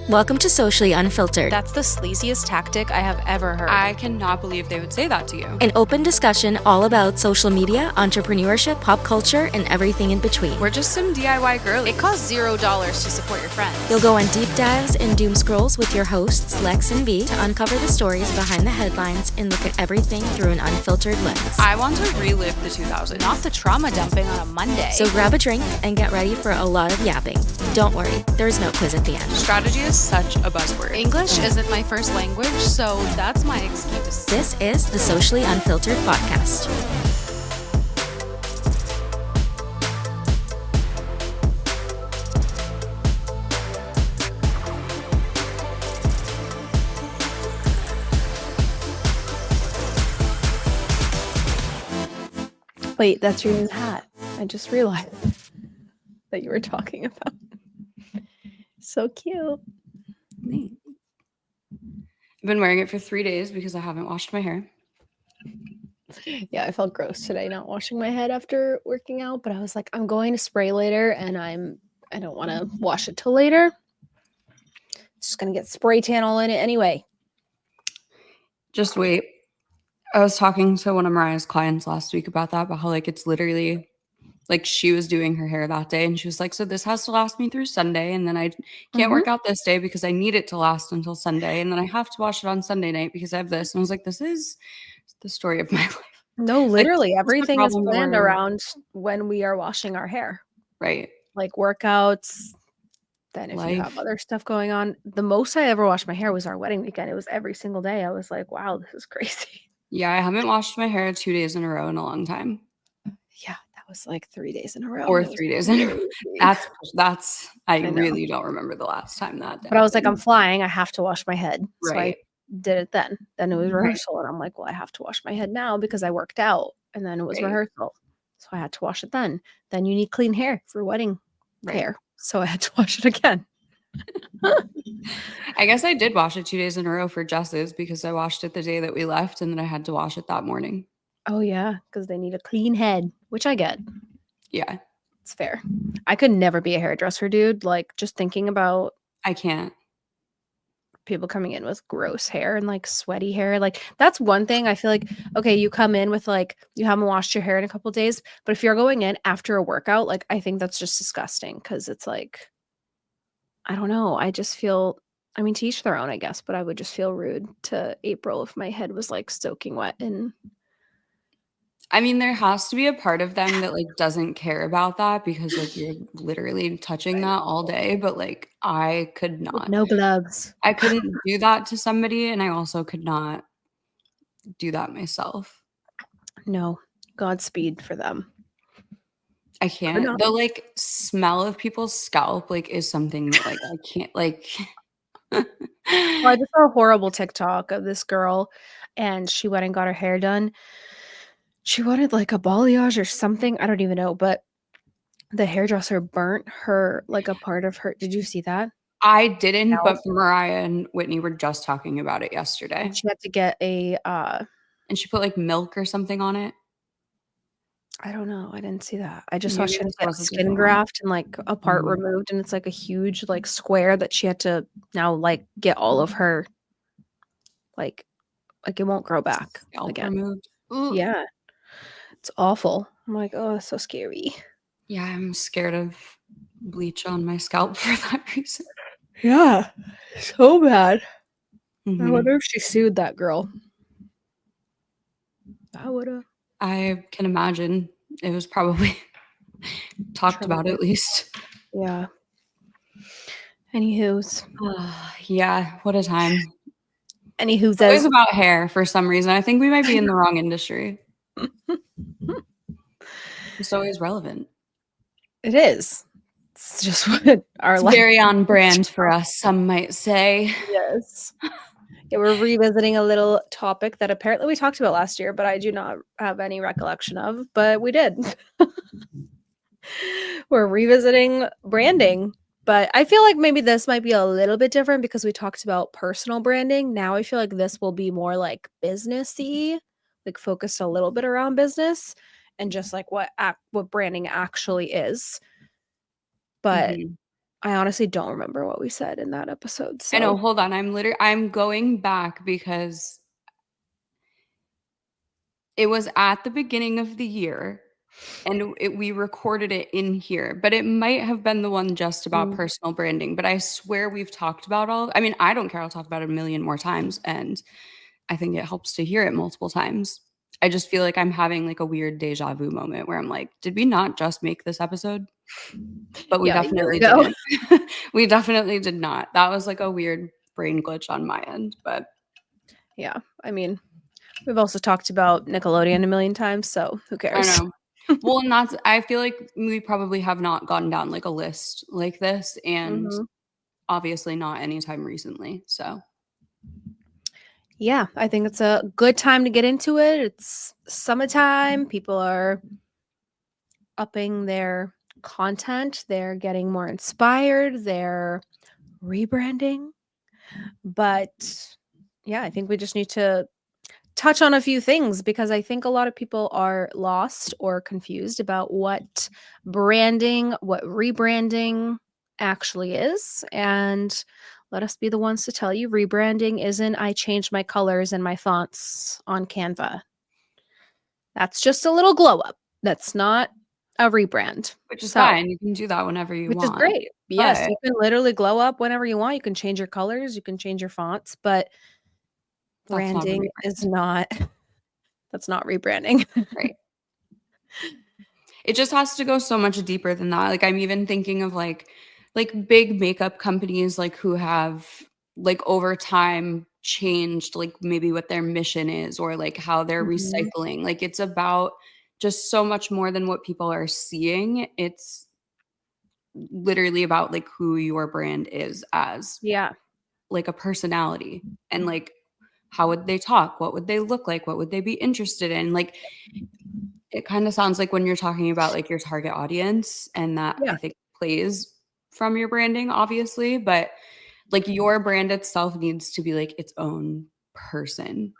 Welcome to Socially Unfiltered, That's the sleaziest tactic I have ever heard. I cannot believe they would say that to you. an open discussion all about social media, entrepreneurship, pop culture, and everything in between. We're just some DIY girlies. It costs $0 to support your friends. You'll go on deep dives and doom scrolls with your hosts, Lex and V, to uncover the stories behind the headlines and look at everything through an unfiltered lens. I want to relive the 2000s. Not the trauma dumping on a Monday. So grab a drink and get ready for a lot of yapping. Don't worry, there's no quiz at the end. Strategy is such a buzzword. English isn't my first language, so that's my excuse. This is the Socially Unfiltered podcast. Wait, that's your new hat. I just realized that you were talking about. So cute. Neat. I've been wearing it for 3 days because I haven't washed my hair. Yeah, I felt gross today not washing my head after working out, but I was like, I'm going to spray later and I don't want to wash it till later. Just gonna get spray tan all in it anyway. Just wait. I was talking to one of Mariah's clients last week about that, about how like it's literally like she was doing her hair that day and she was like, so this has to last me through Sunday and then I can't work out this day because I need it to last until Sunday and then I have to wash it on Sunday night because I have this. And I was like, this is the story of my life. No, literally everything is problem planned where- around when we are washing our hair. Right. Like workouts. Then if you have Life. other stuff going on. The most I ever washed my hair was our wedding weekend. It was every single day. I was like, wow, this is crazy. Yeah, I haven't washed my hair 2 days in a row in a long time. Yeah, that was like 3 days in a row. Or It was 3 days in a row. crazy. That's I know. really don't remember the last time that But I was like, I'm happened. flying. I have to wash my head. So I Right. did it then. Then it was Right. rehearsal. And I'm like, well, I have to wash my head now because I worked out. And then it was Right. rehearsal. So I had to wash it then. Then you need clean hair for wedding Right. hair. So I had to wash it again. I guess I did wash it 2 days in a row for Jess's because I washed it the day that we left and then I had to wash it that morning. Oh, yeah. Because they need a clean head, which I get. Yeah, It's fair. I could never be a hairdresser, dude. Like, just thinking about I can't. people coming in with gross hair and like sweaty hair. Like that's one thing I feel like, okay, you come in with like, you haven't washed your hair in a couple days, but if you're going in after a workout, like I think that's just disgusting because it's like, I don't know. I just feel, I mean, to each their own, I guess, but I would just feel rude to April if my head was like soaking wet. And I mean, there has to be a part of them that like doesn't care about that because like you're literally touching that all day, but like I could with not. no gloves. I couldn't do that to somebody and I also could not do that myself. No, Godspeed for them. I can't. not. The like smell of people's scalp like is something that like I can't like Well, I just saw a horrible TikTok of this girl and she went and got her hair done. She wanted like a balayage or something. I don't even know, but the hairdresser burnt her like a part of her. Did you see that? I didn't, No. but Mariah and Whitney were just talking about it yesterday. She had to get a And she put like milk or something on it. I don't know. I didn't see that. I just saw Maybe she had to this get a was a skin different one. graft and like a part Mhm. removed, and it's like a huge like square that she had to now like get all of her like it won't grow back Scalp again. removed. Ugh. Yeah. It's awful. I'm like, oh, it's so scary. Yeah, I'm scared of bleach on my scalp for that reason. Yeah. So bad. I Mhm. wonder if she sued that girl. I would've. I can imagine it was probably talked about at least. Yeah. Anywho's. Yeah, what a time. Anywho's It's always as about hair for some reason. I think we might be in the wrong industry. It's always relevant. it is. It's just what our It's life very on brand for us, some might say. is. Yeah, we're revisiting a little topic that apparently we talked about last year, but I do not have any recollection of, but we did. We're revisiting branding. But I feel like maybe this might be a little bit different because we talked about personal branding. Now I feel like this will be more like businessy, like focused a little bit around business and just like what branding actually is. But Mhm. I honestly don't remember what we said in that episode. I know, So hold on. I'm going back because it was at the beginning of the year and we recorded it in here, but it might have been the one just about Mm. personal branding. But I swear we've talked about I mean, I don't care. I'll talk about it a million more times. And I think it helps to hear it multiple times. I just feel like I'm having like a weird deja vu moment where I'm like, did we not just make this episode? But we yeah, a year definitely ago. didn't. We definitely did not. That was like a weird brain glitch on my end, but Yeah. I mean, we've also talked about Nickelodeon a million times, so who I cares? know. Well, and I feel like we probably have not gone down like a list like this, and Mhm. obviously not anytime recently. So, Yeah, I think it's a good time to get into it. It's summertime. People are upping their content. They're getting more inspired. They're rebranding. But yeah, I think we just need to touch on a few things because I think a lot of people are lost or confused about what branding, what rebranding actually is. And let us be the ones to tell you rebranding isn't I changed my colors and my fonts on Canva. That's just a little glow up. That's not a rebrand. which is So, fine. You can do that whenever you which is want. great. Yes, But you can literally glow up whenever you want. You can change your colors, you can change your fonts, but that's not a branding is rebrand, not that's not rebranding. right? It just has to go so much deeper than that. Like I'm even thinking of like big makeup companies like who have like over time changed like maybe what their mission is or like how they're Mhm. recycling. Like it's about just so much more than what people are seeing. It's literally about like who your brand is as Yeah. like a personality and like how would they talk? What would they look like? What would they be interested in? Like it kind of sounds like when you're talking about like your target audience and that I Yeah. think plays from your branding obviously, but like your brand itself needs to be like its own person.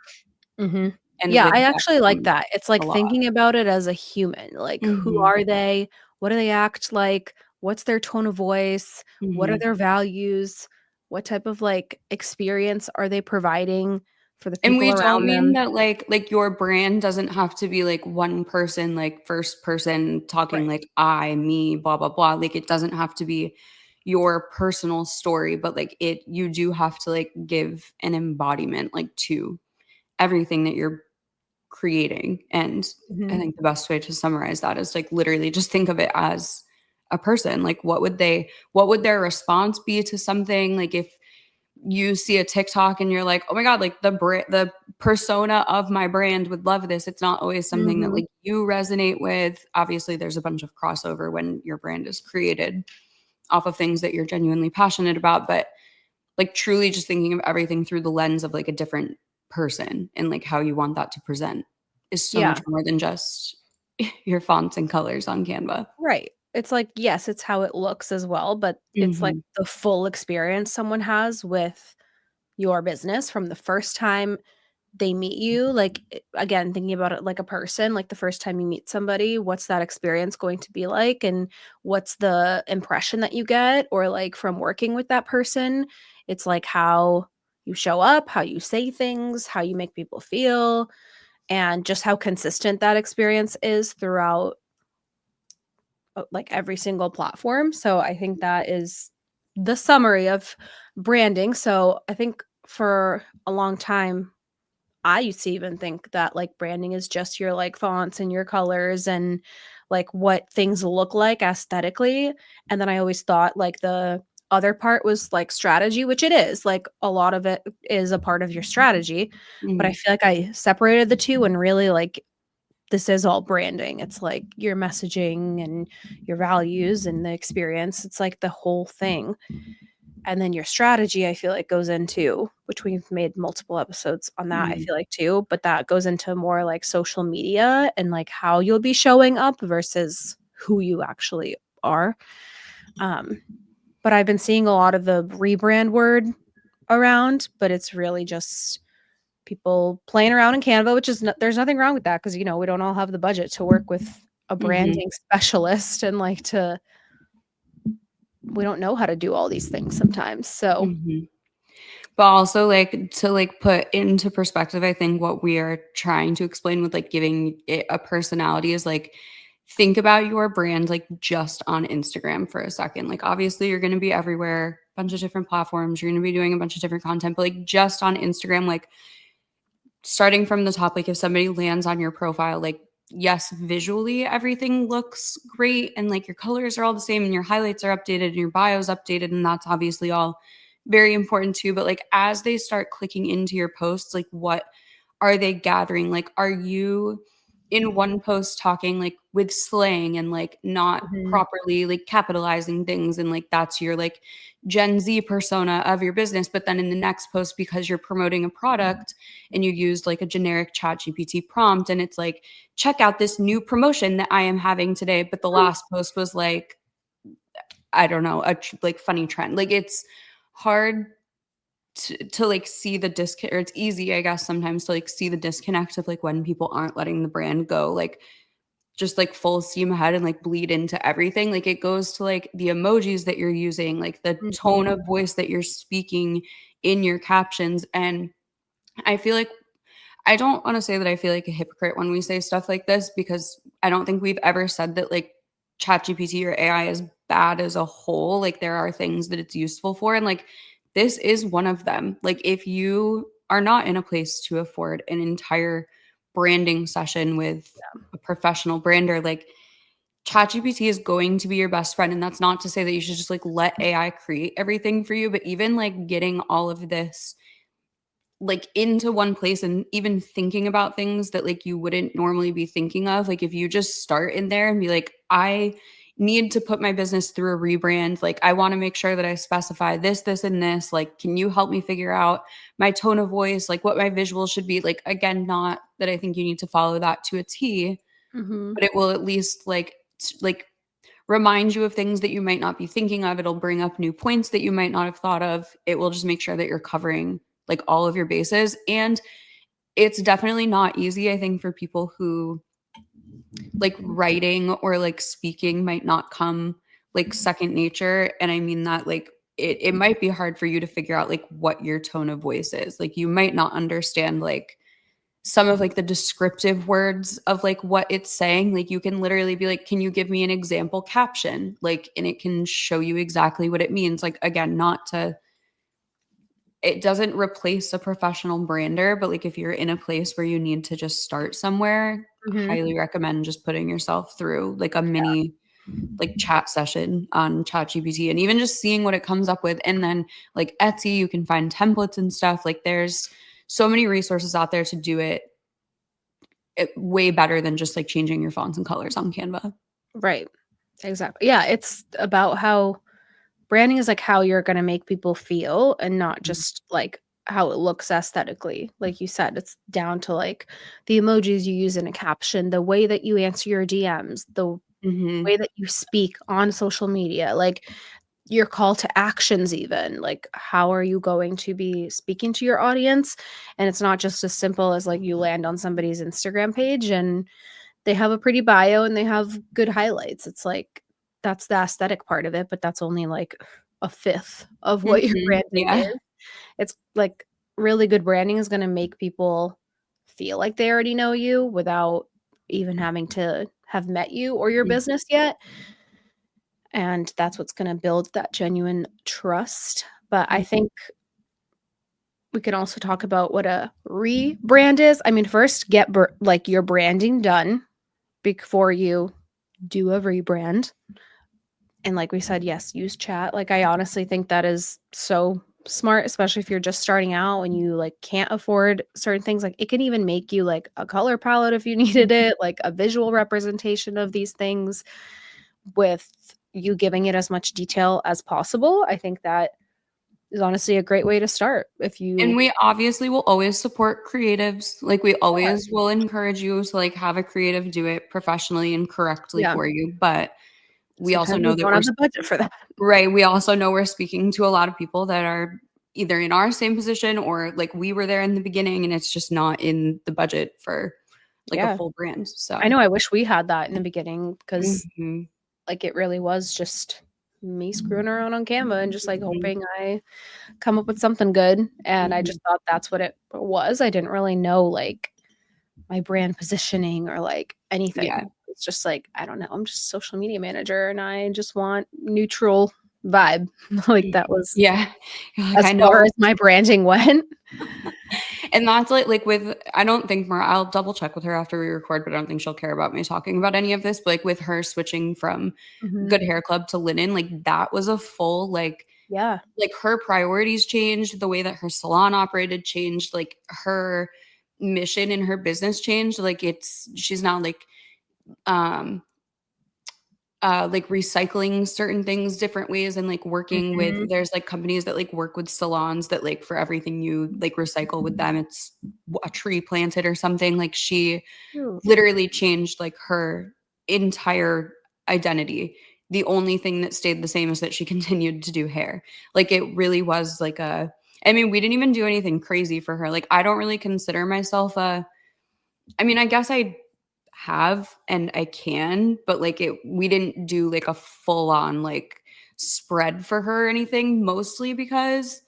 Mhm. And Yeah, with I that actually like comes that. It's a like lot. thinking about it as a human, like, who Mhm. are they? What do they act like? What's their tone of voice? What are Mhm. their values? What type of, like, experience are they providing for the And people we don't around mean them? that like your brand doesn't have to be like one person, like first person talking Right. like I, me, blah, blah, blah. Like it doesn't have to be your personal story, but like you do have to like give an embodiment like to everything that you're creating. And I Mhm. think the best way to summarize that is like literally just think of it as a person. Like what would their response be to something? Like if you see a TikTok and you're like, "Oh my god, like the persona of my brand would love this." It's not always something that Mhm. like you resonate with. Obviously, there's a bunch of crossover when your brand is created off of things that you're genuinely passionate about, but like truly just thinking of everything through the lens of like a different person and like how you want that to present is so much Yeah. more than just your fonts and colors on Canva. Right. It's like, yes, it's how it looks as well, but it's like Mhm. the full experience someone has with your business from the first time they meet you, like, again, thinking about it like a person, like the first time you meet somebody, what's that experience going to be like? And what's the impression that you get? Or like from working with that person, it's like how you show up, how you say things, how you make people feel, and just how consistent that experience is throughout like every single platform. So I think that is the summary of branding. So I think for a long time, I used to even think that like branding is just your like fonts and your colors and like what things look like aesthetically. And then I always thought like the other part was like strategy, which it is. Like a lot of it is a part of your strategy. But I Mhm. feel like I separated the two and really like this is all branding. It's like your messaging and your values and the experience. It's like the whole thing. And then your strategy, I feel like goes into, which we've made multiple episodes on that, I Mhm. feel like too, but that goes into more like social media and like how you'll be showing up versus who you actually are. Um, but I've been seeing a lot of the rebrand word around, but it's really just people playing around in Canva, which is there's nothing wrong with that because you know we don't all have the budget to work with a Mhm. branding specialist and like to we don't know how to do all these things sometimes. So, Mhm. But also, like, to, like, put into perspective, I think what we are trying to explain with, like, giving it a personality is, like, think about your brand, like, just on Instagram for a second. Like, obviously, you're gonna be everywhere, bunch of different platforms, you're gonna be doing a bunch of different content, but, like, just on Instagram, like, starting from the top, like, if somebody lands on your profile, like, yes, visually, everything looks great, and, like, your colors are all the same, and your highlights are updated, and your bio is updated, and that's obviously all very important too, but, like, as they start clicking into your posts, like, what are they gathering? Like, are you in one post talking, like, with slang and, like, not mhm, properly, like, capitalizing things, and, like, that's your, like, Gen Z persona of your business, but then in the next post, because you're promoting a product and you used, like, a generic ChatGPT prompt, and it's like, "Check out this new promotion that I am having today," but the last post was, like, I don't know, like, funny trend. Like, it's hard to, like, see the disconnect, or it's easy, I guess, sometimes to, like, see the disconnect of, like, when people aren't letting the brand go, like, just, like, full steam ahead and, like, bleed into everything. Like, it goes to, like, the emojis that you're using, like, the tone mhm, of voice that you're speaking in your captions, and I feel like I don't wanna say that I feel like a hypocrite when we say stuff like this, because I don't think we've ever said that, like, ChatGPT or AI is bad as a whole. Like, there are things that it's useful for, and, like, this is one of them. Like, if you are not in a place to afford an entire branding session with a professional brander, like, ChatGPT is going to be your best friend, and that's not to say that you should just, like, let AI create everything for you, but even, like, getting all of this, like, into one place, and even thinking about things that, like, you wouldn't normally be thinking of, like, if you just start in there and be like, "I need to put my business through a rebrand, like, I wanna make sure that I specify this, this, and this, like, can you help me figure out my tone of voice, like, what my visuals should be?" Like, again, not that I think you need to follow that to a T, mhm. but it will at least, like, remind you of things that you might not be thinking of. It'll bring up new points that you might not have thought of. It will just make sure that you're covering, like, all of your bases, and it's definitely not easy, I think, for people who, like, writing or, like, speaking might not come, like, second nature, and I mean that, like, it might be hard for you to figure out, like, what your tone of voice is. Like, you might not understand, like, some of, like, the descriptive words of, like, what it's saying. Like, you can literally be like, "Can you give me an example caption?" Like, and it can show you exactly what it means. Like, again, not to it doesn't replace a professional brander, but, like, if you're in a place where you need to just start somewhere, Mhm. highly recommend just putting yourself through, like, a mini, like, chat session on ChatGPT, and even just seeing what it comes up with, and then, like, Etsy, you can find templates and stuff. Like, there's so many resources out there to do it way better than just, like, changing your fonts and colors on Canva. Right. Exactly. Yeah, it's about how branding is, like, how you're gonna make people feel and not Mhm. just, like, how it looks aesthetically. Like you said, it's down to, like, the emojis you use in a caption, the way that you answer your DMs, the Mhm. way that you speak on social media, like, your call to actions even, like, how are you going to be speaking to your audience? And it's not just as simple as, like, you land on somebody's Instagram page and they have a pretty bio and they have good highlights. It's like that's the aesthetic part of it, but that's only like a fifth of what your Mhm. branding Yeah. is. It's like really good branding is gonna make people feel like they already know you without even having to have met you or your Mhm. business yet, and that's what's gonna build that genuine trust. But I think we can also talk about what a rebrand is. I mean, first get like your branding done before you do a rebrand. And like we said, yes, use chat. Like I honestly think that is so smart, especially if you're just starting out and you like can't afford certain things. Like it can even make you like a color palette if you needed it, like a visual representation of these things with you giving it as much detail as possible. I think that is honestly a great way to start if And you we obviously will always support creatives. Like, we always will encourage you to, like, have a creative do it professionally and correctly yeah. for you, but we also Sometimes we know that don't have the budget for that. right, we also know we're speaking to a lot of people that are either in our same position, or, like, we were there in the beginning, and it's just not in the budget for, like, a Yeah. full brand, I so know I wish we had that in the beginning because mhm. like it really was just me screwing around on Canva and just like Mhm. hoping I come up with something good. And I Mhm. just thought that's what it was. I didn't really know like my brand positioning or like Yeah. anything. It's just like, I don't know. I'm just a social media manager and I just want neutral vibe. Like that Mhm. was Yeah. You're like, as I far know. as my branding went. And that's like with I don't think I'll double check with her after we record, but I don't think she'll care about me talking about any of this. But like with her switching from Mhm. Good Hair Club to Linen, like that was a full Yeah. like her priorities changed, the way that her salon operated changed, like her mission in her business changed. Like she's now um like recycling certain things different ways and like working with Mhm. there's like companies that like work with salons that like for everything you like recycle with them it's a tree planted or something. Like she Ooh. literally changed like her entire identity. The only thing that stayed the same is that she continued to do hair. Like it really was like I mean, we didn't even do anything crazy for her. Like I don't really consider myself I mean, I guess I have and I can, but like we didn't do like a full on like spread for her or anything, mostly because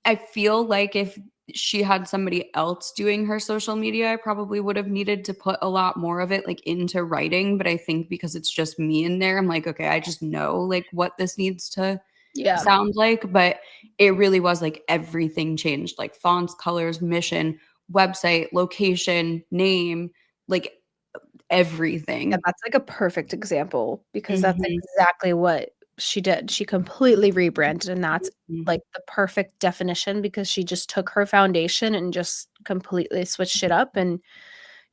I feel like if she had somebody else doing her social media, I probably would have needed to put a lot more of it like into writing. But I think because it's just me in there, I'm like, okay, I just know like what this needs to Yeah. sound like. But it really was like everything changed, like fonts, colors, mission, website, location, name, like Yeah, everything. that's like a perfect example because that's Mhm, exactly what she did. She completely rebranded, and that's mhm, like the perfect definition because she just took her foundation and just completely switched it up. And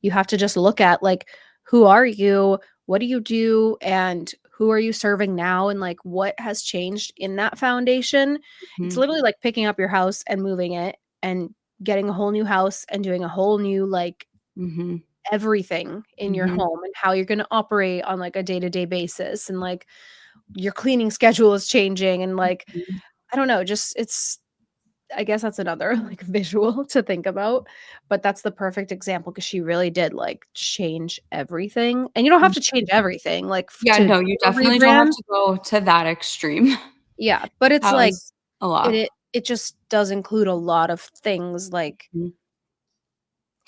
you have to just look at like, who are you? What do you do? And who are you serving now? And like, what has changed in that foundation? It's mhm, literally like picking up your house and moving it and getting a whole new house and doing a whole new like mhm, everything in your mhm, home and how you're gonna operate on, like, a day-to-day basis, and, like, your cleaning schedule is changing, and, like, mhm, I don't know, just it's I guess that's another, like, visual to think about, but that's the perfect example because she really did, like, change everything, and you don't have mhm. to change everything, like, f Yeah, to no, do you a definitely don't have rebrand. to go to that extreme. Yeah, but it's, That like, was a lot. it just does include a lot of things, like, Mhm.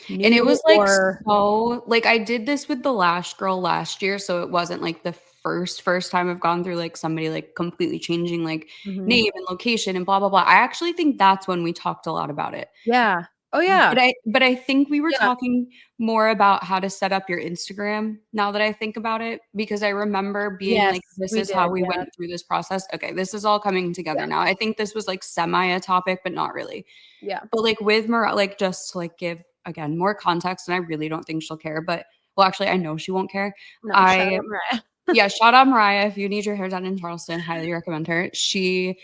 And it new was, like, or so like, I did this with the Lash Girl last year, so it wasn't, like, the first time I've gone through, like, somebody, like, completely changing, like, Mhm. name and location and blah, blah, blah. I actually think that's when we talked a lot about it. Yeah. Oh, yeah. But I think we were Yeah. talking more about how to set up your Instagram now that I think about it, because I remember being Yes, like, "This we is how did, we yeah, went through this process." Okay, this is all coming yeah, together now. I think this was, like, semi a topic, but not really. yeah. But, like, with like, just to, like, give, again, more context, and I really don't think she'll care, but well, actually, I know she won't care. No, shout I out Mariah. Yeah, shout out Mariah if you need your hair done in Charleston, highly recommend her. She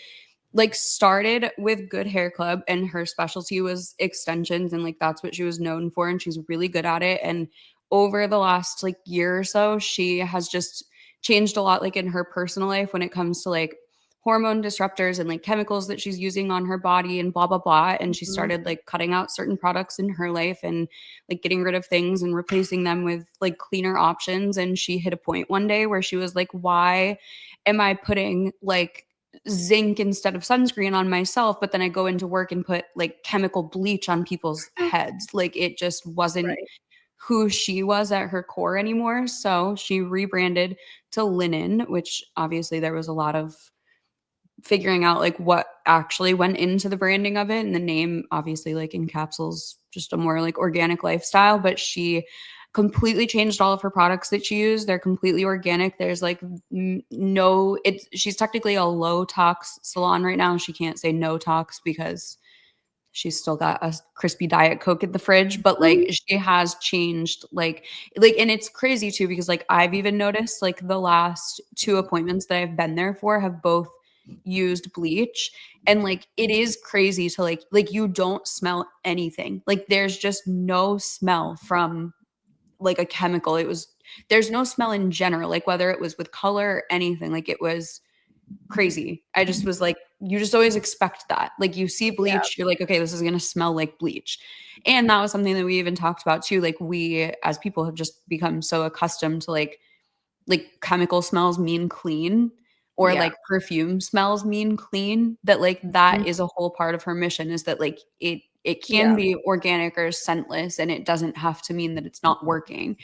like started with Good Hair Club and her specialty was extensions and like that's what she was known for and she's really good at it. And over the last like year or so, she has just changed a lot like in her personal life when it comes to like hormone disruptors and like chemicals that she's using on her body and blah blah blah. And she Mhm. started like cutting out certain products in her life and like getting rid of things and replacing them with like cleaner options. And she hit a point one day where she was like, why am I putting like zinc instead of sunscreen on myself, but then I go into work and put like chemical bleach on people's heads. Like it just wasn't Right. who she was at her core anymore. So she rebranded to Linen, which obviously there was a lot of figuring out like what actually went into the branding of it. And the name obviously like encapsulates just a more like organic lifestyle, but she completely changed all of her products that she used. They're completely organic. There's like no, it's she's technically a low tox salon right now. She can't say no tox because she's still got a crispy diet coke in the fridge, but like Mhm. she has changed and it's crazy too because like I've even noticed like the last two appointments that I've been there for have both used bleach and like it is crazy to like you don't smell anything. Like there's just no smell from like a chemical. There's no smell in general, like whether it was with color or anything. Like it was crazy. I just was like, you just always expect that. Like you see Yeah, bleach, you're like, okay, this is gonna smell like bleach. And that was something that we even talked about too. Like we as people have just become so accustomed to like chemical smells mean clean or Yeah. like perfume smells mean clean, that like that Mhm. is a whole part of her mission, is that like it can Yeah. be organic or scentless, and it doesn't have to mean that it's not working.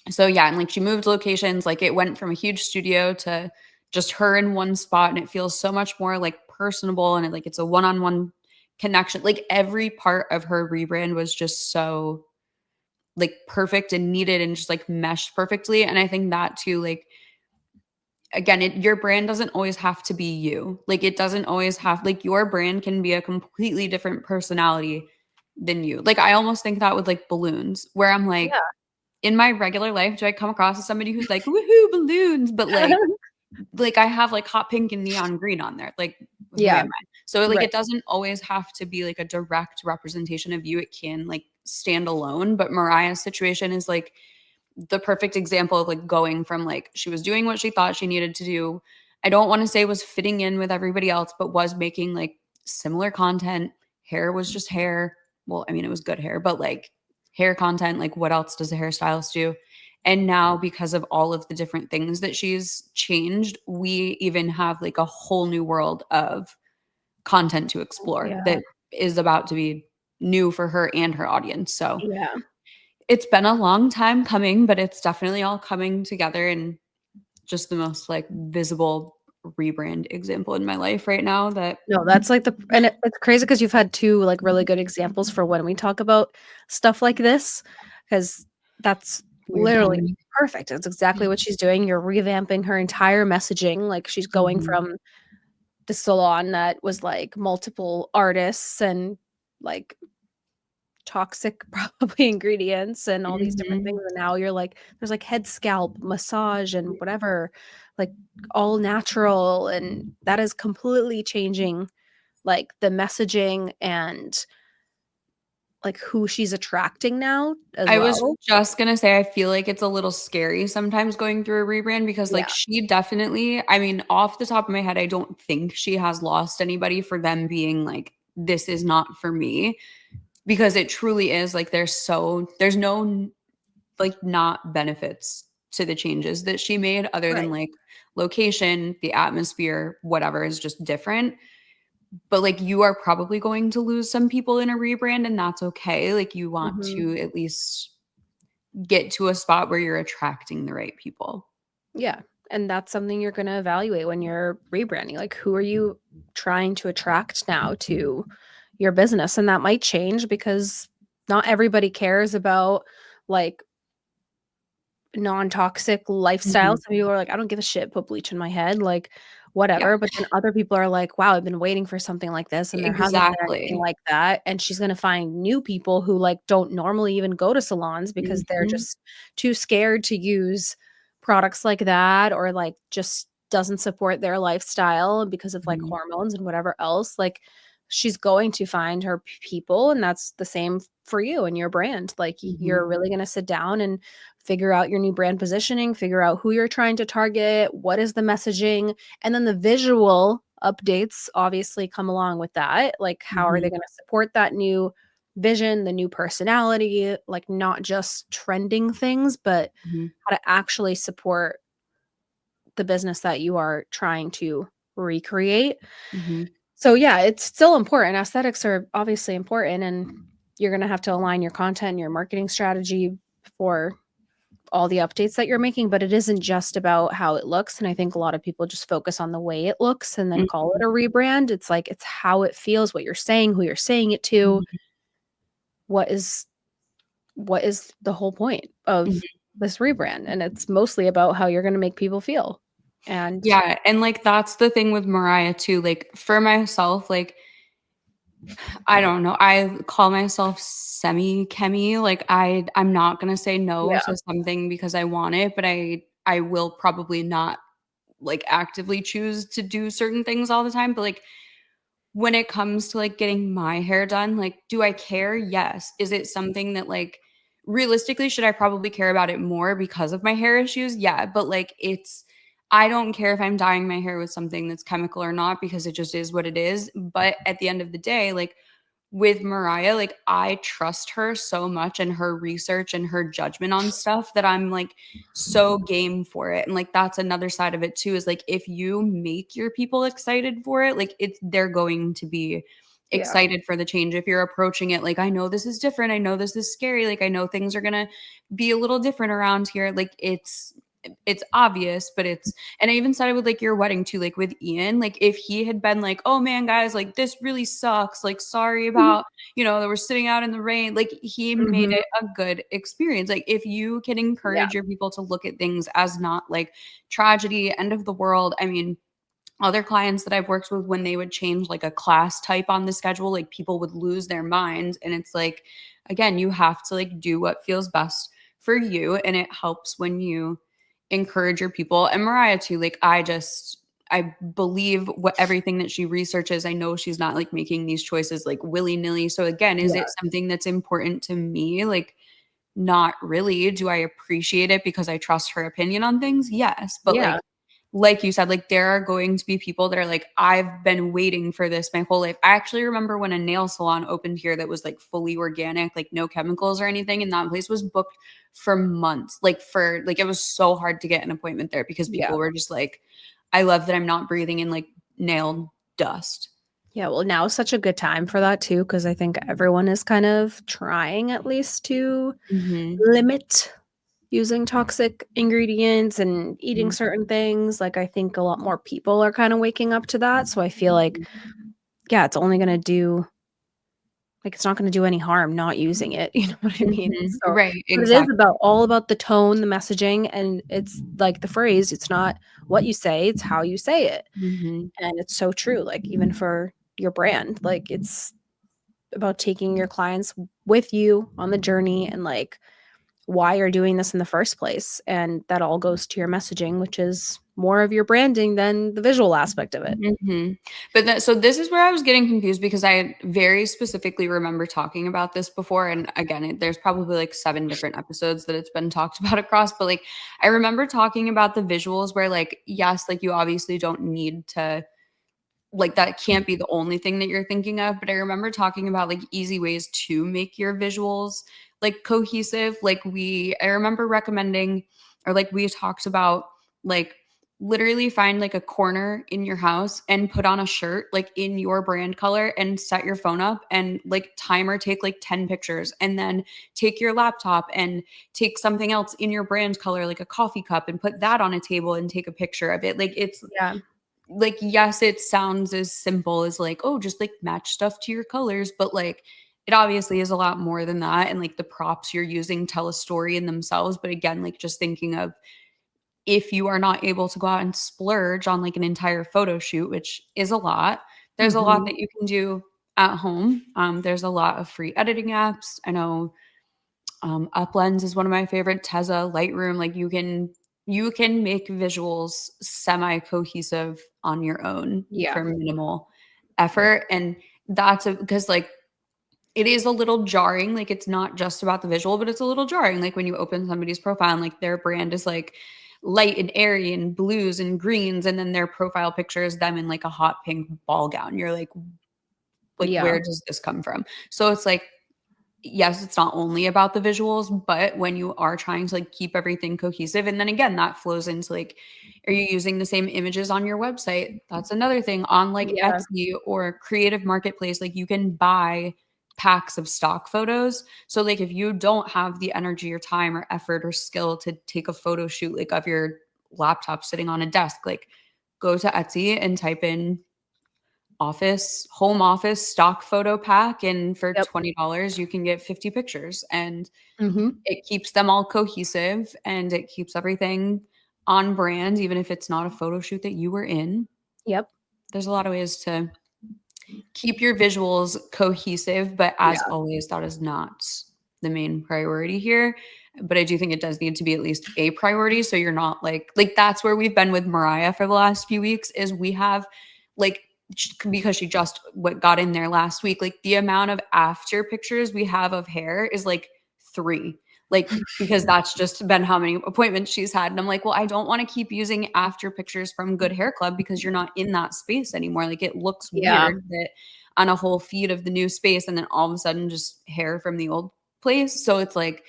So yeah, and like she moved locations, like it went from a huge studio to just her in one spot, and it feels so much more like personable, and like it's a one-on-one connection. Like every part of her rebrand was just so like perfect and needed and just like meshed perfectly. And I think that too, like again, your brand doesn't always have to be you. Like it doesn't always have, like your brand can be a completely different personality than you. Like I almost think that with like balloons, where I'm like, Yeah. in my regular life, do I come across as somebody who's like, woohoo, balloons? But like I have like hot pink and neon green on there. Like, who Yeah. am I? So like Right. it doesn't always have to be like a direct representation of you. It can like stand alone. But Mariah's situation is like the perfect example of like going from like she was doing what she thought she needed to do. I don't want to say was fitting in with everybody else, but was making like similar content. Hair was just hair. Well, I mean, it was good hair, but like hair content, like what else does a hairstylist do? And now, because of all of the different things that she's changed, we even have like a whole new world of content to explore Yeah. that is about to be new for her and her audience. So Yeah. it's been a long time coming, but it's definitely all coming together in just the most like visible rebrand example in my life right now that No, that's like it's crazy because you've had two like really good examples for when we talk about stuff like this, because that's weird literally timing. perfect. That's exactly what she's doing. You're revamping her entire messaging. Like she's going Mhm, from the salon that was like multiple artists and like toxic probably ingredients and all these different things, mhm, and now you're like there's like head scalp massage and whatever, like all natural, and that is completely changing like the messaging and like who she's attracting now as I was well. just gonna say, I feel like it's a little scary sometimes going through a rebrand because, Yeah. like, she definitely, I mean, off the top of my head, I don't think she has lost anybody for them being like, "This is not for me," because it truly is, like, there's no, like, not benefits to the changes that she made other than, Right. like, location, the atmosphere, whatever is just different. But, like, you are probably going to lose some people in a rebrand, and that's okay. Like, you want Mhm. to at least get to a spot where you're attracting the right people. Yeah, and that's something you're gonna evaluate when you're rebranding, like, who are you trying to attract now to your business? And that might change because not everybody cares about, like, non-toxic lifestyle. Mhm. Some people are like, "I don't give a shit, put bleach in my head," like, Yeah, whatever, but then other people are like, "Wow, I've been waiting for something like this, and there hasn't been anything exactly. like that," and she's gonna find new people who, like, don't normally even go to salons because they're Mhm, just too scared to use products like that or, like, just doesn't support their lifestyle because of, like, mhm, hormones and whatever else, like, she's going to find her people, and that's the same for you and your brand, like, mhm, you're really gonna sit down and figure out your new brand positioning, figure out who you're trying to target, what is the messaging, and then the visual updates obviously come along with that. Like, how are they mhm, going to support that new vision, the new personality, like not just trending things, but mhm, how to actually support the business that you are trying to recreate. mhm, So, yeah, it's still important. Aesthetics are obviously important, and you're going to have to align your content and your marketing strategy for all the updates that you're making, but it isn't just about how it looks, and I think a lot of people just focus on the way it looks and then call it mhm, a rebrand. It's like, it's how it feels, what you're saying, who you're saying it to, mhm, what is what is the whole point of mhm. this rebrand, and it's mostly about how you're gonna make people feel. And Yeah, and, like, that's the thing with Mariah too, like, for myself, like, I don't know, I call myself semi-chemy, like, I'm not gonna say no yeah, to something because I want it, but I will probably not, like, actively choose to do certain things all the time, but, like, when it comes to, like, getting my hair done, like, do I care? Yes. Is it something that, like, realistically, should I probably care about it more because of my hair issues? Yeah, but, like, I don't care if I'm dyeing my hair with something that's chemical or not because it just is what it is, but at the end of the day, like, with Mariah, like I trust her so much and her research and her judgment on stuff that I'm like so game for it. And like that's another side of it too, is like if you make your people excited for it, like they're going to be Yeah. excited for the change. If you're approaching it like, I know this is different, I know this is scary, like I know things are gonna be a little different around here, like it's obvious, but it's, and I even said it with like your wedding too, like with Ian, like if he had been like, oh man, guys, like this really sucks, like sorry about, that we're sitting out in the rain, like he made Mhm. it a good experience. Like if you can Yeah. encourage your people to look at things as not like tragedy, end of the world. I mean, other clients that I've worked with, when they would change like a class type on the schedule, like people would lose their minds. And it's like, again, you have to like do what feels best for you. And it helps when you encourage your people. And Mariah too, like I believe what everything that she researches. I know she's not like making these choices like willy-nilly. So again, is it Yeah. something that's important to me? Like not really. Do I appreciate it because I trust her opinion on things? Yes. But Yeah. like you said, like there are going to be people that are like, I've been waiting for this my whole life. I actually remember when a nail salon opened here that was like fully organic, like no chemicals or anything. And that place was booked for months. It was so hard to get an appointment there because Yeah. people were just like, I love that I'm not breathing in like nail dust. Yeah, well, now is such a good time for that too, because I think everyone is kind of trying at least to Mm-hmm. limit using toxic ingredients and eating certain things. Like, I think a lot more people are kind of waking up to that. So I feel like, yeah, it's only going to do, like, it's not going to do any harm not using it. You know what I mean? Mm-hmm. So, Right. but it is Exactly. about all about the tone, the messaging, and it's like the phrase, it's not what you say, it's how you say it. Mm-hmm. And it's so true. Like, even for your brand, like, it's about taking your clients with you on the journey and like why you're doing this in the first place. And that all goes to your messaging, which is more of your branding than the visual aspect of it. So this is where I was getting confused because I very specifically remember talking about this before. And again, there's probably like 7 different episodes that it's been talked about across, but like I remember talking about the visuals where like, yes, like you obviously don't need to, like that can't be the only thing that you're thinking of, but I remember talking about like easy ways to make your visuals like cohesive. I remember recommending, or like we talked about, like literally find like a corner in your house and put on a shirt like in your brand color and set your phone up and like timer take like 10 pictures, and then take your laptop and take something else in your brand color like a coffee cup and put that on a table and take a picture of it. Like it's Yeah. like, yes, it sounds as simple as like, oh, just like match stuff to your colors, but like it obviously is a lot more than that. And like the props you're using tell a story in themselves. But again, like just thinking of, if you are not able to go out and splurge on like an entire photo shoot, which is a lot, there's a lot Mhm. that you can do at home. There's a lot of free editing apps. I know Uplens is one of my favorite. Tezza, Lightroom, like you can make visuals semi cohesive on your own Yeah. for minimal effort. And because like it is a little jarring. Like it's not just about the visual, but it's a little jarring. Like when you open somebody's profile and like their brand is like light and airy and blues and greens, and then their profile picture is them in like a hot pink ball gown. You're like Yeah. where does this come from? So it's like, yes, it's not only about the visuals, but when you are trying to like keep everything cohesive, and then again, that flows into like, are you using the same images on your website? That's another thing. On like Yeah. Etsy or Creative Marketplace, like you can buy packs of stock photos. So like if you don't have the energy or time or effort or skill to take a photo shoot like of your laptop sitting on a desk, like go to Etsy and type in home office stock photo pack, and for Yep. $20 you can get 50 pictures, and Mhm. it keeps them all cohesive and it keeps everything on brand, even if it's not a photo shoot that you were in. Yep. There's a lot of ways to keep your visuals cohesive, but as Yeah. always, that is not the main priority here. But I do think it does need to be at least a priority. So you're not like that's where we've been with Mariah for the last few weeks, is we have like, because she just what got in there last week, like the amount of after pictures we have of hair is like 3. like, because that's just been how many appointments she's had. And I'm like, well, I don't want to keep using after pictures from Good Hair Club because you're not in that space anymore. Like, it looks Yeah. weird that on a whole feed of the new space and then all of a sudden just hair from the old place. So it's like,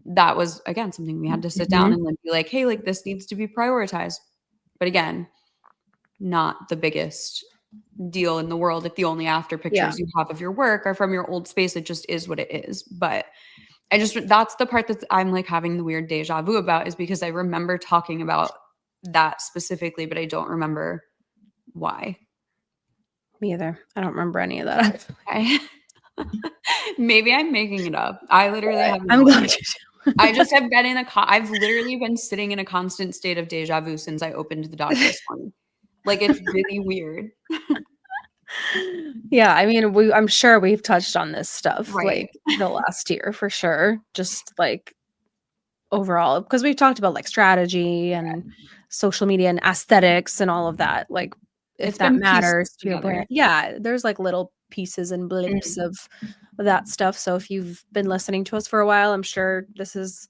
that was, again, something we had to sit down and like be like, hey, like, this needs to be prioritized. But again, not the biggest deal in the world if the only after pictures you have of your work are from your old space. It just is what it is. But that's the part that I'm like having the weird deja vu about, is because I remember talking about that specifically, but I don't remember why. Me either. I don't remember any of that. Maybe I'm making it up. I literally have I'm no glad idea. you do. I just have been I've literally been sitting in a constant state of deja vu since I opened the doc this morning. Like, it's really weird. Yeah, I mean, I'm sure we've touched on this stuff Right. like the last year for sure. Just like overall, because we've talked about like strategy and social media and aesthetics and all of that. Like, if It's that been pieced matters to your together. brand, yeah, there's like little pieces and blips Mhm. of that stuff. So if you've been listening to us for a while, I'm sure this is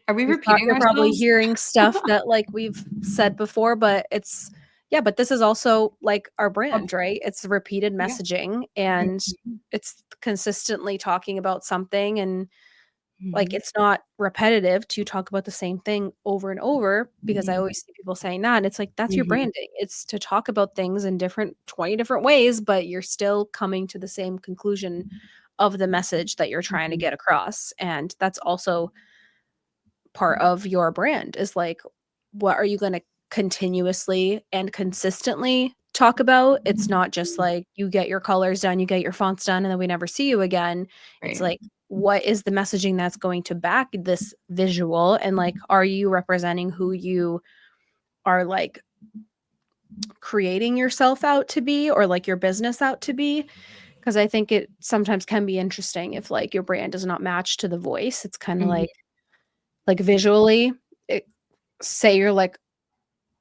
Are we repeating you're probably ourselves? hearing stuff that like we've said before, but it's yeah, but this is also like our brand, right? It's repeated Yeah. messaging and Mhm. it's consistently talking about something and like Mhm. it's not repetitive to talk about the same thing over and over because I Mhm. always see people saying that and it's like that's your Mhm. branding. It's to talk about things in different 20 different ways, but you're still coming to the same conclusion of the message that you're trying to Mhm. get across. And that's also part of your brand is like what are you going to continuously and consistently talk about. It's not just like you get your colors done, you get your fonts done and then we never see you again. It's Right. like what is the messaging that's going to back this visual and like are you representing who you are like creating yourself out to be or like your business out to be, because I think it sometimes can be interesting if like your brand does not match to the voice. It's kind of Mhm. like visually it, say you're like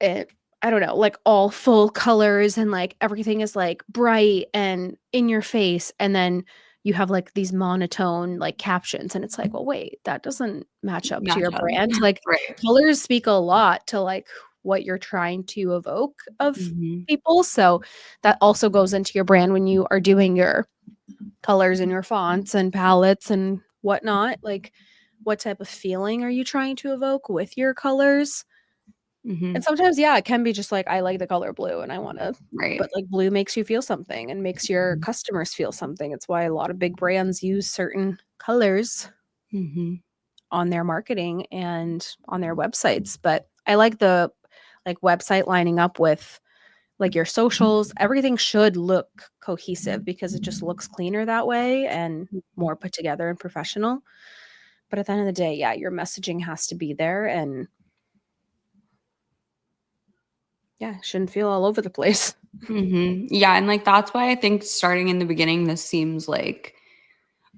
I don't know, like all full colors and like everything is like bright and in your face. And then you have like these monotone like captions. And it's like, well, wait, that doesn't match up to Match your up. brand. Like Right. colors speak a lot to like what you're trying to evoke of Mhm. people. So that also goes into your brand when you are doing your colors and your fonts and palettes and whatnot. Like what type of feeling are you trying to evoke with your colors? And Mhm. sometimes, yeah, it can be just like, I like the color blue and I wanna Right. but, like, blue makes you feel something and makes your Mhm. customers feel something. It's why a lot of big brands use certain colors Mhm. on their marketing and on their websites, but I like the, like, website lining up with, like, your socials. Everything should look cohesive because it just looks cleaner that way and Mhm. more put together and professional. But at the end of the day, yeah, your messaging has to be there and, yeah, shouldn't feel all over the place. Mhm. Yeah, and, like, that's why I think starting in the beginning, this seems, like,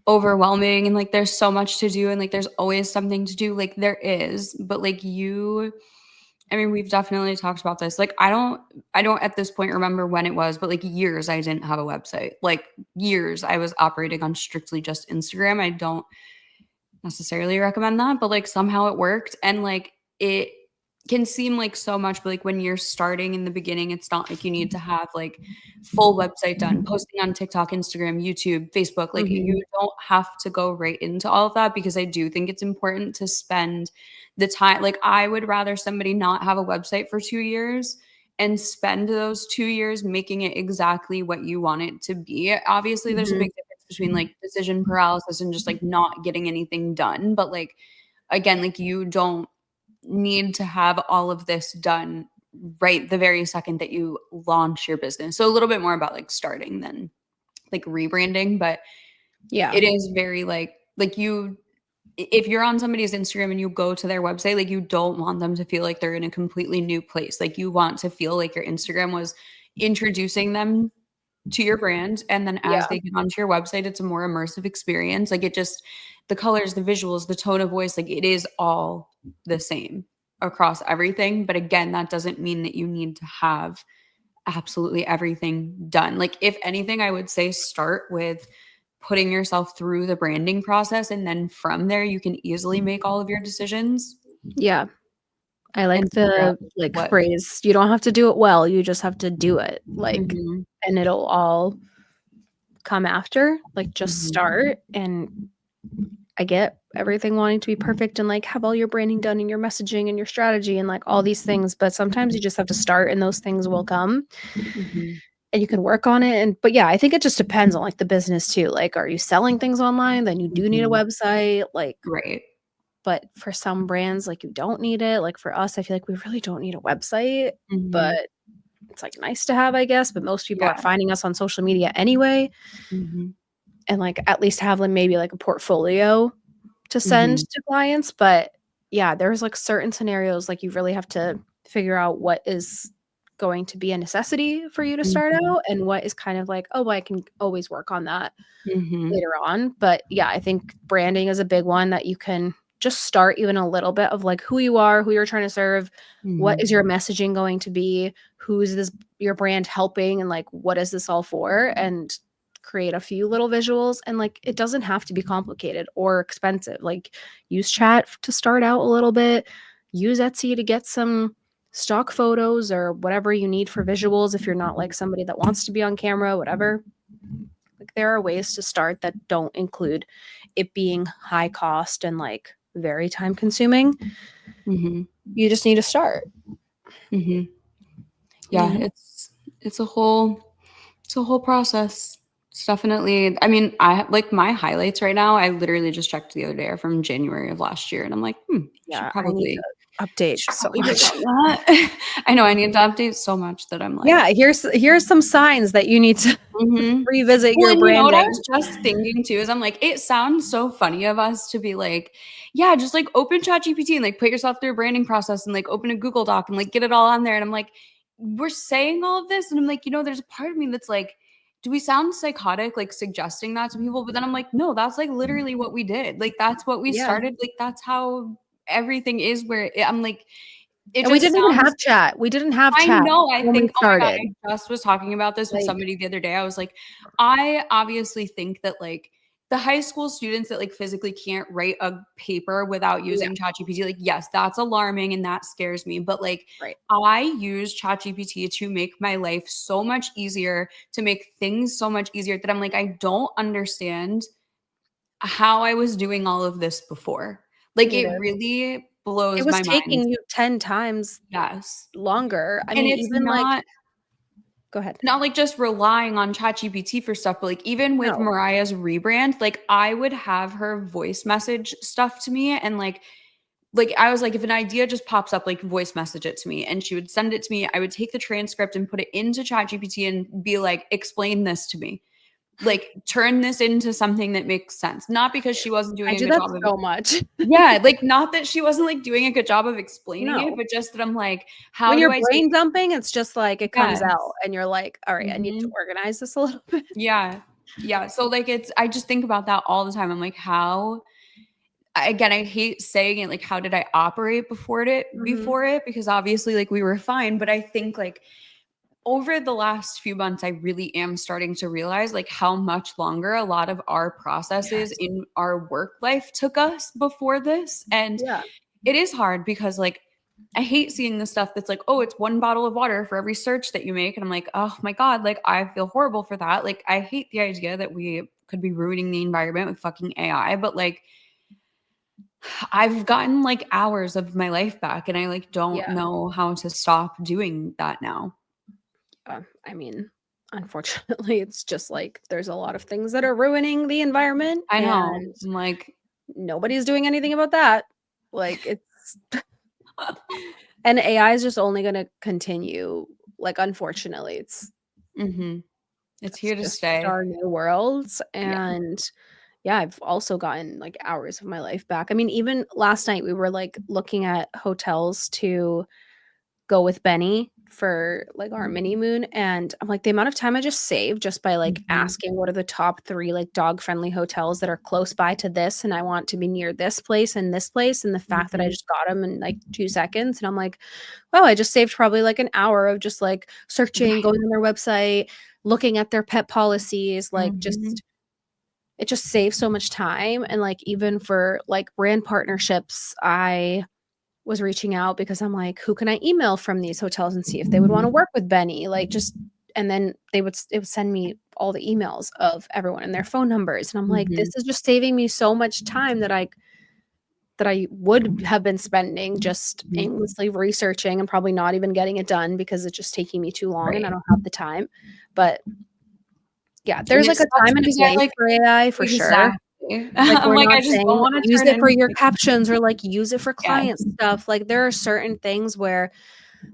overwhelming, and, like, there's so much to do, and, like, there's always something to do, like, there is, but, like, I mean, we've definitely talked about this, like, I don't at this point remember when it was, but, like, years I didn't have a website, like, years I was operating on strictly just Instagram. I don't necessarily recommend that, but, like, somehow it worked, and, like, it can seem like so much, but, like, when you're starting in the beginning, it's not like you need to have, like, full website done, posting on TikTok, Instagram, YouTube, Facebook, like, Mhm. you don't have to go right into all of that because I do think it's important to spend the time, like, I would rather somebody not have a website for 2 years and spend those 2 years making it exactly what you want it to be. Obviously, there's a Mhm. big difference between, like, decision paralysis and just, like, not getting anything done, but, like, again, like, you don't need to have all of this done right the very second that you launch your business. So a little bit more about, like, starting than, like, rebranding, but Yeah. it is very, like, you if you're on somebody's Instagram and you go to their website, like, you don't want them to feel like they're in a completely new place. Like, you want to feel like your Instagram was introducing them to your brand, and then as Yeah. they get onto your website, it's a more immersive experience. Like, it just the colors, the visuals, the tone of voice, like, it is all the same across everything, but again, that doesn't mean that you need to have absolutely everything done. Like, if anything, I would say start with putting yourself through the branding process, and then from there you can easily make all of your decisions Yeah. I like and figure out the, like, what. phrase, "You don't have to do it well, you just have to do it," like, Mhm, and it'll all come after, like, just mhm, start, and I get everything wanting to be perfect and, like, have all your branding done and your messaging and your strategy and, like, all these things, but sometimes you just have to start and those things will come, mhm. and you can work on it, and but, yeah, I think it just depends on, like, the business too, like, are you selling things online? Then you do need a Mhm. website, like, Right. but for some brands, like, you don't need it, like, for us, I feel like we really don't need a website, Mhm. but it's, like, nice to have, I guess, but most people are Yeah. finding us on social media anyway, Mhm. and, like, at least have, like, maybe, like, a portfolio to send Mhm. to clients, but, yeah, there's, like, certain scenarios, like, you really have to figure out what is going to be a necessity for you to start Mhm. out and what is kind of like, "Oh, well, I can always work on that Mhm. later on," but, yeah, I think branding is a big one that you can just start even a little bit of, like, who you are, who you're trying to serve, what Mhm. is your messaging going to be, who is this your brand helping, and, like, what is this all for, and create a few little visuals, and, like, it doesn't have to be complicated or expensive, like, use chat to start out a little bit, use Etsy to get some stock photos or whatever you need for visuals if you're not, like, somebody that wants to be on camera, whatever. Like, there are ways to start that don't include it being high cost and, like, very time consuming. Mhm. You just need to start, Mhm. you Yeah, know? it's a whole process. It's definitely, I mean, I like my highlights right now, I literally just checked the other day, are from January of last year, and I'm like, should Yeah, I need probably to update so get much. on that. I know I need to update so much that I'm like, Yeah, here's some signs that you need to mhm. revisit Well, your and you know what I was branding. just thinking too is I'm like, it sounds so funny of us to be like, yeah, just like open ChatGPT and like put yourself through a branding process and like open a Google Doc and like get it all on there. And I'm like, we're saying all of this, and I'm like, there's a part of me that's like, do we sound psychotic, like suggesting that to people? But then I'm like, no, that's like literally what we did. Like that's what we Yeah, started. Like that's how everything is. I'm like, it and we just didn't even sounds. have chat. We didn't have I chat know, I when we think, oh my god, started. I just was talking about this with Like, somebody the other day. I was like, I obviously think that, like, the high school students that, like, physically can't write a paper without yeah, using ChatGPT, like, yes, that's alarming and that scares me, but, like, right. I use ChatGPT to make my life so much easier, to make things so much easier that I'm like, I don't understand how I was doing all of this before. Me Like, it neither. really It blows was my mind. taking you 10 times Yes. longer. I And mean, it's even, like not go ahead. Not like just relying on ChatGPT for stuff, but like even with No. Mariah's rebrand, like I would have her voice message stuff to me, and like I was like, if an idea just pops up, like voice message it to me, and she would send it to me. I would take the transcript and put it into ChatGPT and be like, explain this to me. Like turn this into something that makes sense. Not because she wasn't I doing a do good that job of. so much. Yeah, like not that she wasn't like doing a good job of explaining it, No. but just that I'm like, When how do you're I take. brain dumping, it's just like it comes out Yes. and you're like, "All right, I need to Mhm. organize this a little bit." Yeah. Yeah. So like I just think about that all the time. I'm like, again, I hate saying it, like, how did I operate Mhm. before it? Because obviously like we were fine. But I think like over the last few months, I really am starting to realize like how much longer a lot of our processes Yes. in our work life took us before this. And Yeah. it is hard because like I hate seeing the stuff that's like, oh, it's one bottle of water for every search that you make. And I'm like, oh my God, like I feel horrible for that. Like I hate the idea that we could be ruining the environment with fucking AI, but like I've gotten like hours of my life back and I like don't Yeah. know how to stop doing that now. I mean, unfortunately, it's just like there's a lot of things that are ruining the environment I know. and I'm like, nobody's doing anything about that. Like it's and AI is just only gonna continue. Like, unfortunately, mhm. It's it's here to just stay. our new worlds, Yeah. and yeah, I've also gotten, like, hours of my life back. I mean, even last night, we were, like, looking at hotels to go with Benny for, like, our mini moon, and I'm like, the amount of time I just saved just by, like, Mhm. asking what are the top 3, like, dog-friendly hotels that are close by to this, and I want to be near this place, and the fact that I Mhm. just got them in, like, 2 seconds, and I'm like, "Wow, I just saved probably, like, an hour of just, like, searching, Right. going on their website, looking at their pet policies," like, Mhm. just it just saves so much time. And like, even for like brand partnerships, I was reaching out because I'm like, who can I email from these hotels and see if they would want to work with Benny? Like, just, and then it would send me all the emails of everyone and their phone numbers. And I'm like, this is just saving me so much time that I would have been spending just aimlessly researching and probably not even getting it done because it's just taking me too long and I don't have the time. But yeah, there's like a time and a place for AI for sure. Like, I'm we're like, not I just saying don't want to use turn it for into your captions or like use it for Yeah. client stuff. Like, there are certain things where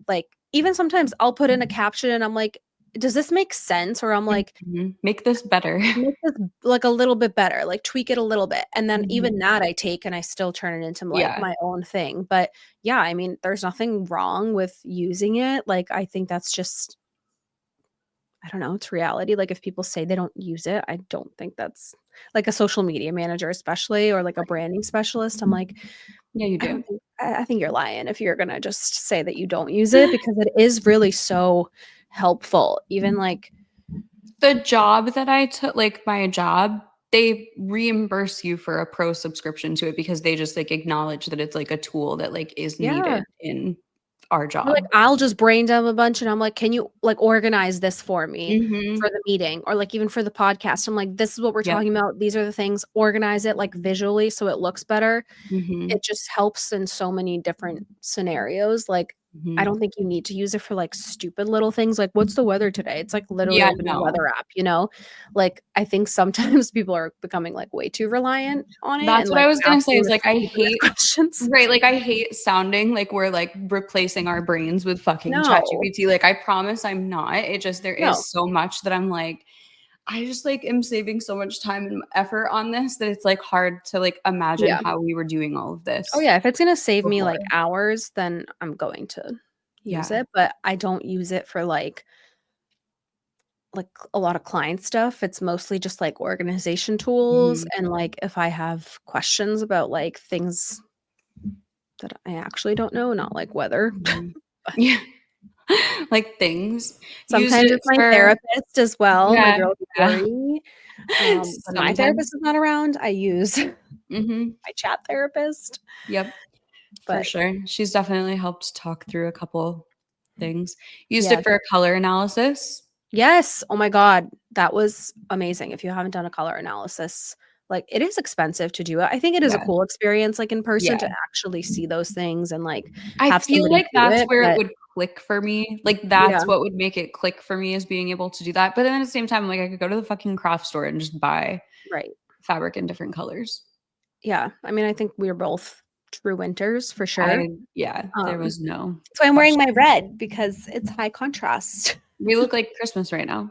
like, even sometimes I'll put in a caption and I'm like, does this make sense? Or I'm like, make this better. make this like a little bit better, like tweak it a little bit. And then even that I take and I still turn it into like my own thing. But yeah, I mean, there's nothing wrong with using it. Like, I think that's just, I don't know, it's reality. Like, if people say they don't use it, I don't think that's like a social media manager, especially, or like a branding specialist. I'm like, Yeah, you I don't do. think, I think you're lying if you're gonna just say that you don't use it, because it is really so helpful. Even like The job that I took, like my job, they reimburse you for a pro subscription to it because they just like acknowledge that it's like a tool that like is yeah. needed in our Or job. like, I'll just brain dump a bunch and I'm like, can you like organize this for me for Mhm. the meeting, or like even for the podcast? I'm like, this is what we're Yep. talking about. These are the things. Organize it like visually so it looks better. Mhm. It just helps in so many different scenarios. Like, I Mhm. don't think you need to use it for like stupid little things like, what's the weather today? It's like literally Yeah, opening a no. weather app, you know? Like, I think sometimes people are becoming like way too reliant on it That's and what I like was gonna say asking is the like I stupidest hate questions. right, like I hate sounding like we're like replacing our brains with fucking No, ChatGPT. Like I promise I'm not. It just there no. is so much that I'm like I just like am saving so much time and effort on this that it's like hard to like imagine Yeah. how we were doing all of Oh this yeah, if it's gonna save me before. like hours, then I'm going to use Yeah. it, but I don't use it for like a lot of client stuff. It's mostly just like organization tools, Mhm. and like if I have questions about like things that I actually don't know, not like weather. Mhm. Yeah. Like things. Used Sometimes it it's my for therapist as well, my yeah, girl yeah. Carrie. When my Sometimes. therapist is not around, I use Mhm. my chat therapist. Yep. For But sure. She's definitely helped talk through a couple things. Used yeah. it for color analysis. Yes. Oh my God. That was amazing. If you haven't done a color analysis, like, it is expensive to do it. I think it is a Yeah. cool experience, like in person, Yeah. to actually see those things and like I have feel somebody like do that's it. where it But would click for me. Like yeah, that's what would make it click for me is being able to do that. But then at the same time, like I could go to the fucking craft store and just buy right. fabric in different colors. Yeah. I mean, I think we're both true winters for sure. Yeah, there Um, was no so I'm wearing question. my red because it's high contrast. We look like Christmas right now.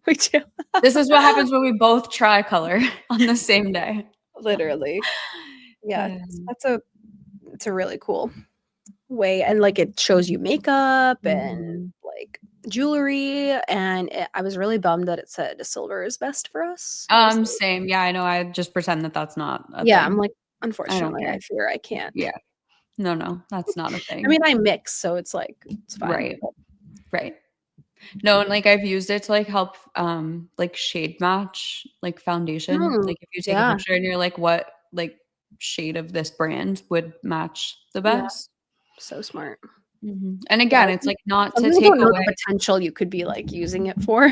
We do. This is what happens when we both try color on the same day. Literally. Yeah. Um, That's a it's a really cool way, and like it shows you makeup and mhm. like jewelry, and I was really bummed that it said silver is best for us. I was like, Same. Yeah, I know. I just pretend that that's not a yeah, I'm thing. like, I don't unfortunately, care. I fear I can't. Yeah. No, no, that's not a I mean, thing. I mix, so it's like it's fine. Right. Right. No, and like I've used it to like help like shade match like foundation. Mm, Like if you take a yeah, picture and you're like what like shade of this brand would match the yeah, best. so smart. And Yeah, again, it's like not some to people take don't know away the potential you could be like using it for.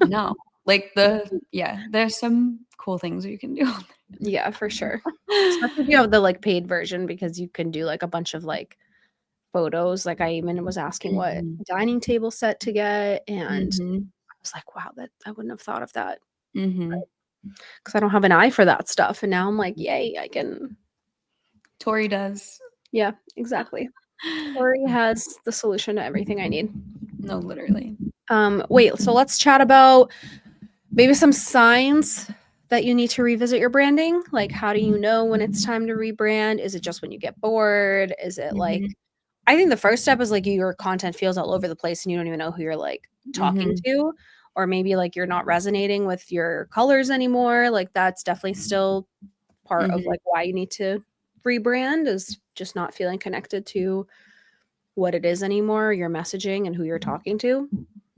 no. Like there's some cool things you can do. Yeah, for sure. Especially if you have the like paid version, because you can do like a bunch of like photos. Like, I even was asking what Mhm. dining table set to get, and Mhm. I was like, wow, that I wouldn't have thought of that Mhm. because I don't have an eye for that stuff. And now I'm like, yay, I can. Tori does. Yeah, exactly. Tori has the solution to everything I need. No, literally. Wait, so let's chat about maybe some signs that you need to revisit your branding. Like, how do you know when it's time to rebrand? Is it just when you get bored? Is it like, Mhm. I think the first step is like your content feels all over the place and you don't even know who you're like talking Mhm. to, or maybe like you're not resonating with your colors anymore. Like, that's definitely still part of Mhm. like why you need to rebrand, is just not feeling connected to what it is anymore, your messaging and who you're talking to.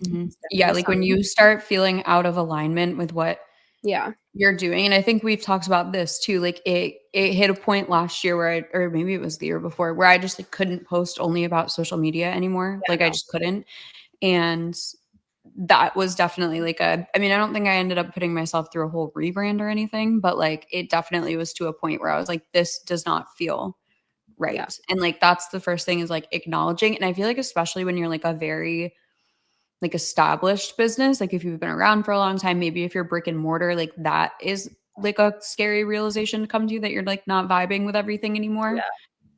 Mhm. It's definitely Yeah, a like when sign. you start feeling out of alignment with what Yeah. you're doing. And I think we've talked about this too. Like it hit a point last year where or maybe it was the year before, where I just like couldn't post only about social media anymore. Yeah, Like I just couldn't. And that was definitely like I mean, I don't think I ended up putting myself through a whole rebrand or anything, but like it definitely was to a point where I was like, this does not feel right. Yeah. And like that's the first thing, is like acknowledging. And I feel like especially when you're like a very like established business, like if you've been around for a long time, maybe if you're brick and mortar, like that is like a scary realization to come to, that you're like not vibing with everything anymore. Yeah.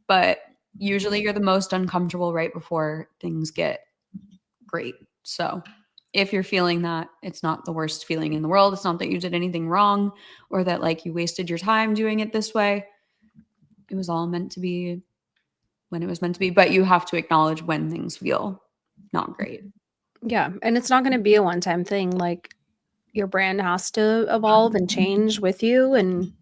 But usually you're the most uncomfortable right before things get great. So if you're feeling that, it's not the worst feeling in the world. It's not that you did anything wrong or that like you wasted your time doing it this way. It was all meant to be when it was meant to be, but you have to acknowledge when things feel not great. Yeah. And it's not going to be a one-time thing. Like, your brand has to evolve and change with you, and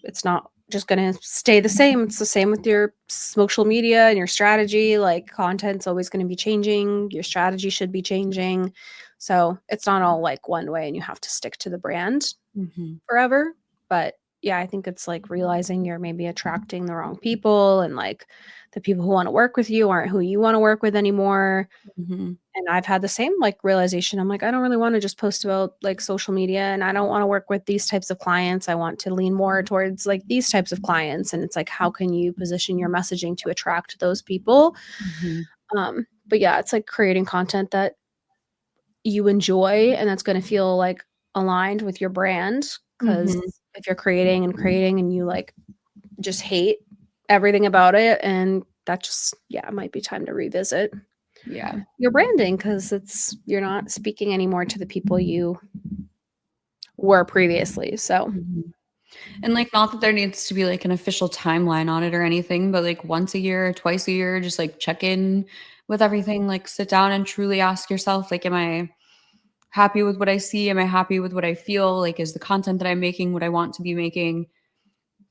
it's not just going to stay the same. It's the same with your social media and your strategy. Like, content's always going to be changing. Your strategy should be changing. So it's not all like one way and you have to stick to the brand forever. But yeah, I think it's like realizing you're maybe attracting the wrong people, and like the people who want to work with you aren't who you want to work with anymore. Mm-hmm. And I've had the same like realization. I'm like, I don't really want to just post about like social media, and I don't want to work with these types of clients. I want to lean more towards like these types of clients. And it's like, how can you position your messaging to attract those people? Mm-hmm. But yeah, it's like creating content that you enjoy and that's going to feel like aligned with your brand. Because Mm-hmm. if you're creating and you like just hate everything about it, and that just, yeah, it might be time to revisit Yeah. your branding, because you're not speaking anymore to the people you were previously. So Mhm. And like, not that there needs to be like an official timeline on it or anything, but like once a year, twice a year, just like check in with everything. Like sit down and truly ask yourself, like, am I happy with what I see? Am I happy with what I feel? Like, is the content that I'm making what I want to be making?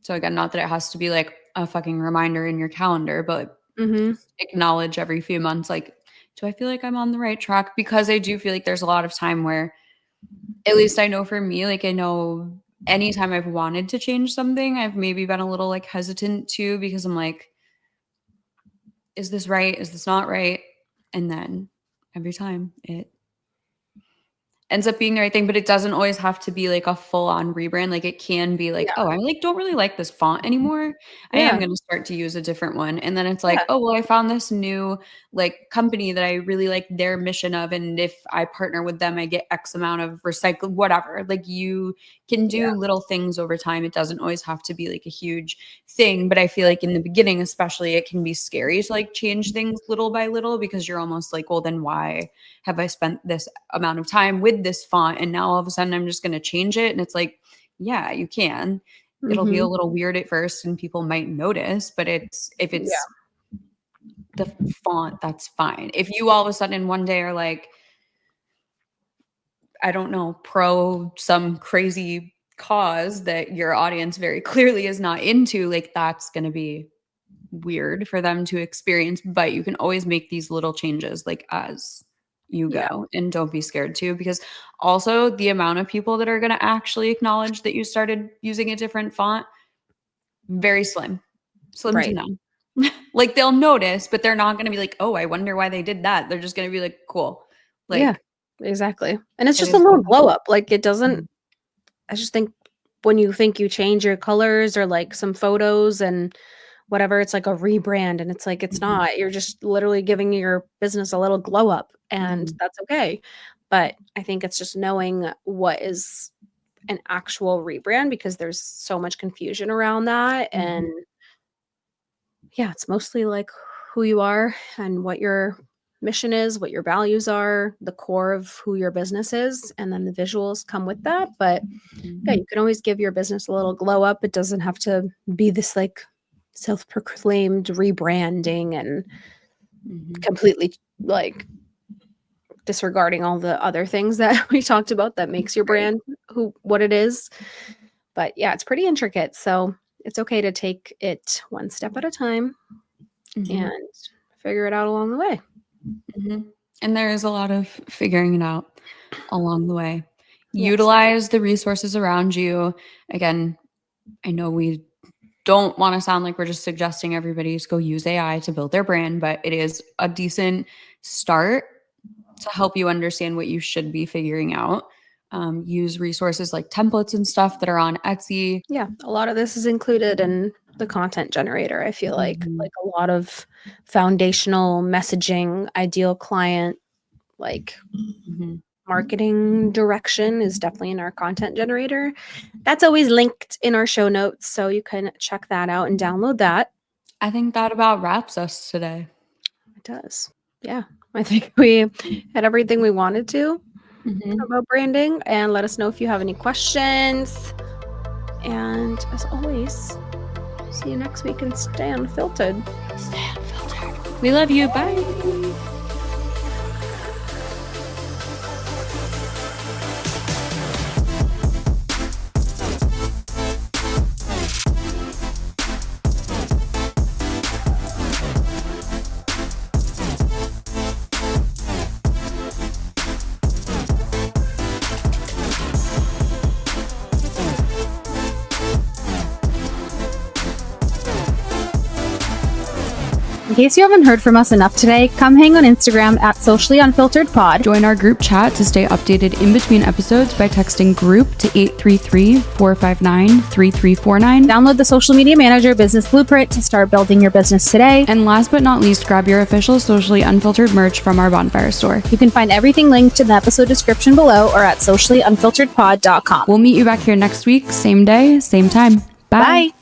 So again, not that it has to be like a fucking reminder in your calendar, but mhm. just acknowledge every few months, like, do I feel like I'm on the right track? Because I do feel like there's a lot of time where, at least I know for me, like I know anytime I've wanted to change something, I've maybe been a little like hesitant too, because I'm like, is this right? Is this not right? And then every time it ends up being the right thing, but it doesn't always have to be like a full-on rebrand. Like it can be like, Yeah. oh, I like don't really like this font anymore. I am Yeah. going to start to use a different one. And then it's Yeah. like, oh, well, I found this new like company that I really like their mission of, and if I partner with them, I get X amount of recycled whatever. Like you can do Yeah. little things over time. It doesn't always have to be like a huge thing, but I feel like in the beginning especially, it can be scary to like change things little by little, because you're almost like, well, then why have I spent this amount of time with this font and now all of a sudden I'm just going to change it? And it's like, yeah, you can. It'll be a Mhm. little weird at first and people might notice, but if Yeah. it's the font, that's fine. If you all of a sudden one day are like, I don't know, pro some crazy cause that your audience very clearly is not into, like that's going to be weird for them to experience. But you can always make these little changes like as you Yeah. go, and don't be scared to, because also the amount of people that are going to actually acknowledge that you started using a different font, very slim to Right. none. Like they'll notice, but they're not going to be like, oh, I wonder why they did that. They're just going to be like, cool. Yeah. Like Exactly. And it's it just a is what little it glow is. up. Like, it doesn't, I just think when you think you change your colors or like some photos and whatever, it's like a rebrand, and it's like, it's Mhm, not. You're just literally giving your business a little glow up, and mhm, that's okay. But I think it's just knowing what is an actual rebrand, because there's so much confusion around that. And mhm, yeah, it's mostly like who you are and what your mission is, what your values are, the core of who your business is, and then the visuals come with that. But mhm, yeah, you can always give your business a little glow up. It doesn't have to be this like self-proclaimed rebranding and mhm. completely like disregarding all the other things that we talked about that makes your Right. brand who what it is. But yeah, it's pretty intricate. So it's okay to take it one step at a time Mhm, and figure it out along the way. mhm. And there is a lot of figuring it out along the way. Utilize the resources around you. Again, I know we don't want to sound like we're just suggesting everybody to go use AI to build their brand, but it is a decent start to help you understand what you should be figuring out. Use resources like templates and stuff that are on Etsy. Yeah, a lot of this is included in the content generator. I feel like a lot of foundational messaging, ideal client, like marketing direction is definitely in our content generator. That's always linked in our show notes, so you can check that out and download that. I think that about wraps us today. It does. Yeah. I think we had everything we wanted to about branding, and let us know if you have any questions. And as always, see you next week and stay unfiltered. Stay unfiltered. We love you. Bye. In case you haven't heard from us enough today, come hang on Instagram at sociallyunfilteredpod. Join our group chat to stay updated in between episodes by texting group to 833-459-3349. Download the Social Media Manager Business Blueprint to start building your business today. And last but not least, grab your official Socially Unfiltered merch from our Bonfire store. You can find everything linked in the episode description below or at sociallyunfilteredpod.com. We'll meet you back here next week, same day, same time. Bye. Bye.